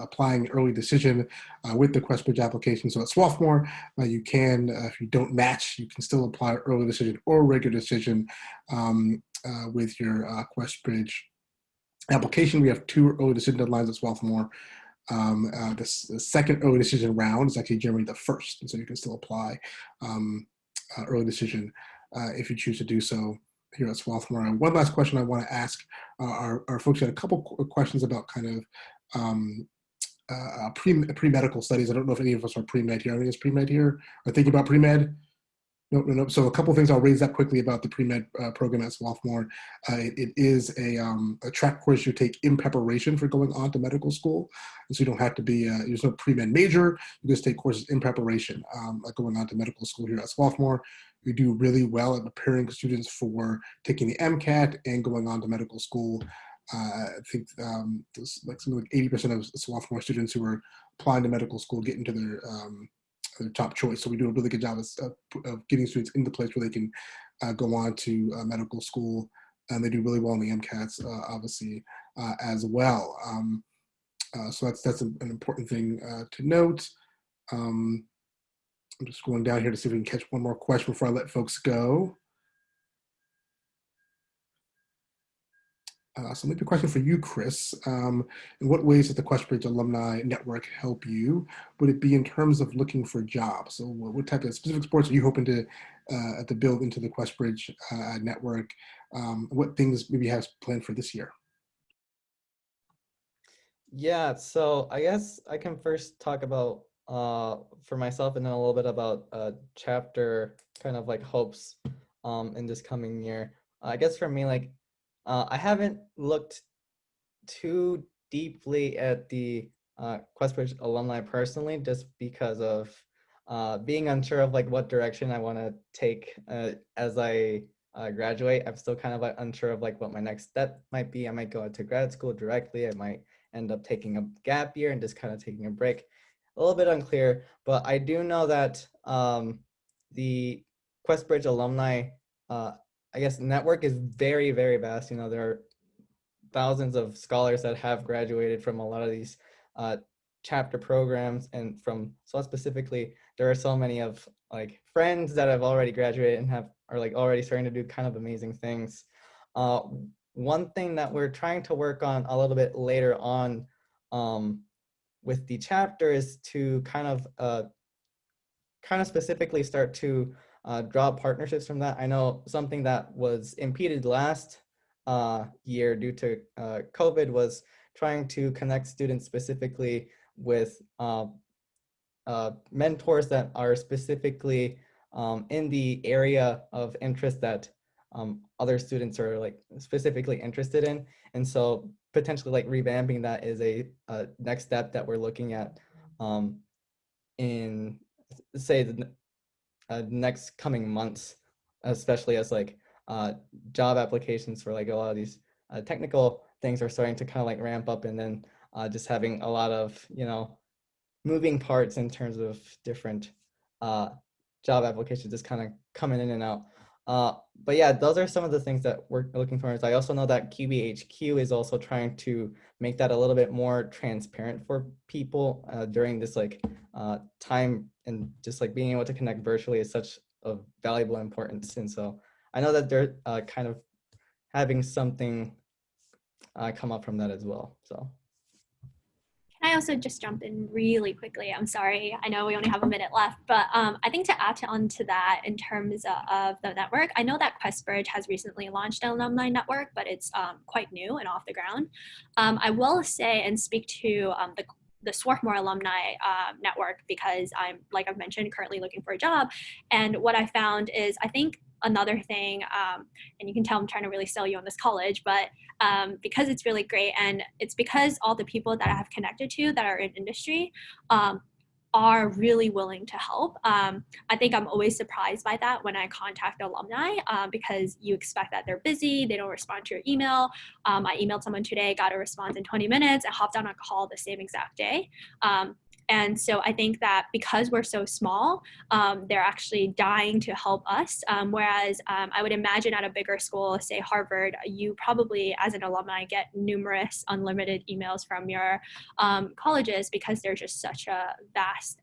applying early decision with the QuestBridge application. So at Swarthmore, you can, if you don't match, you can still apply early decision or regular decision with your QuestBridge application. We have 2 early decision deadlines at Swarthmore. The second early decision round is actually January the 1st, and so you can still apply early decision if you choose to do so here at Swarthmore. And one last question I want to ask our folks had a couple questions about kind of pre-medical studies. I don't know if any of us are pre-med here. Are any of us pre-med here? Are thinking about pre-med? No. So a couple of things I'll raise up quickly about the pre-med program at Swarthmore. It is a track course you take in preparation for going on to medical school. And so you don't have to be, there's no pre-med major. You just take courses in preparation, like going on to medical school here at Swarthmore. We do really well at preparing students for taking the MCAT and going on to medical school. I think there's like something like 80% of Swarthmore students who are applying to medical school get into their top choice. So we do a really good job of getting students in the place where they can go on to medical school. And they do really well in the MCATs, obviously, as well. So that's an important thing to note. I'm just going down here to see if we can catch one more question before I let folks go. So maybe a question for you, Chris. In what ways does the QuestBridge Alumni Network help you? Would it be in terms of looking for jobs? So what type of specific sports are you hoping to build into the QuestBridge network? What things maybe you have planned for this year? Yeah, so I guess I can first talk about for myself and then a little bit about chapter kind of like hopes in this coming year. I guess for me, like I haven't looked too deeply at the QuestBridge alumni personally, just because of being unsure of like what direction I want to take as I graduate. I'm still kind of like unsure of like what my next step might be. I might go into grad school directly. I might end up taking a gap year and just kind of taking a break. A little bit unclear, but I do know that the QuestBridge alumni I guess network is very, very vast. You know, there are thousands of scholars that have graduated from a lot of these chapter programs, and from SWAT specifically, there are so many of like friends that have already graduated and are like already starting to do kind of amazing things. One thing that we're trying to work on a little bit later on with the chapter is to kind of specifically start to draw partnerships from that. I know something that was impeded last year due to COVID was trying to connect students specifically with mentors that are specifically in the area of interest that other students are like specifically interested in. And so potentially like revamping that is a next step that we're looking at in say the next coming months, especially as like job applications for like a lot of these technical things are starting to kind of like ramp up, and then just having a lot of, you know, moving parts in terms of different job applications just kind of coming in and out. But yeah, those are some of the things that we're looking for. I also know that QBHQ is also trying to make that a little bit more transparent for people during this like time, and just like being able to connect virtually is such of valuable importance. And so I know that they're kind of having something come up from that as well. So. Can I also just jump in really quickly? I'm sorry, I know we only have a minute left, but I think to add on to that in terms of the network, I know that QuestBridge has recently launched an Alumni Network, but it's quite new and off the ground. I will say and speak to the Swarthmore Alumni Network, because I'm, like I've mentioned, currently looking for a job. And what I found is, I think another thing, and you can tell I'm trying to really sell you on this college, but because it's really great, and it's because all the people that I have connected to that are in industry are really willing to help. I think I'm always surprised by that when I contact alumni, because you expect that they're busy, they don't respond to your email. I emailed someone today, got a response in 20 minutes, and hopped on a call the same exact day. And so I think that because we're so small, they're actually dying to help us. Whereas I would imagine at a bigger school, say Harvard, you probably, as an alumni, get numerous unlimited emails from your colleges, because they're just such a vast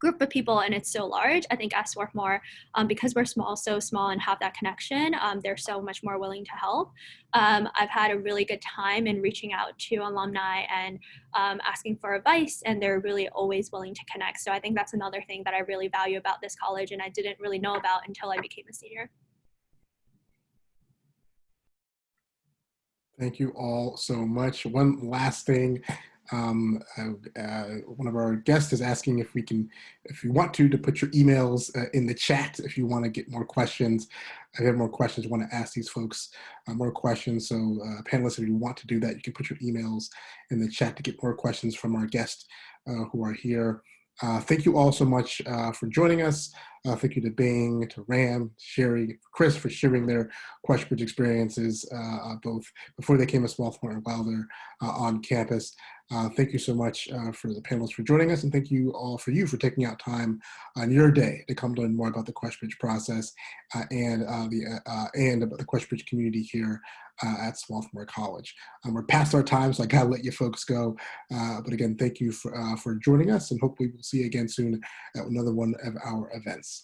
group of people and it's so large. I think at Swarthmore, because we're so small and have that connection, they're so much more willing to help. I've had a really good time in reaching out to alumni and asking for advice, and they're really always willing to connect. So I think that's another thing that I really value about this college, and I didn't really know about until I became a senior. Thank you all so much. One last thing. One of our guests is asking if you want to put your emails in the chat if you want to get more questions. I have more questions. I want to ask these folks more questions. So panelists, if you want to do that, you can put your emails in the chat to get more questions from our guests who are here. Thank you all so much for joining us. Thank you to Bing, to Ram, Sherry, Chris for sharing their QuestBridge experiences, both before they came to Swarthmore and while they're on campus. Thank you so much for the panelists for joining us, and thank you all for taking out time on your day to come learn more about the QuestBridge process and about the QuestBridge community here at Swarthmore College. We're past our time, so I gotta let you folks go. But again, thank you for joining us, and hopefully we'll see you again soon at another one of our events.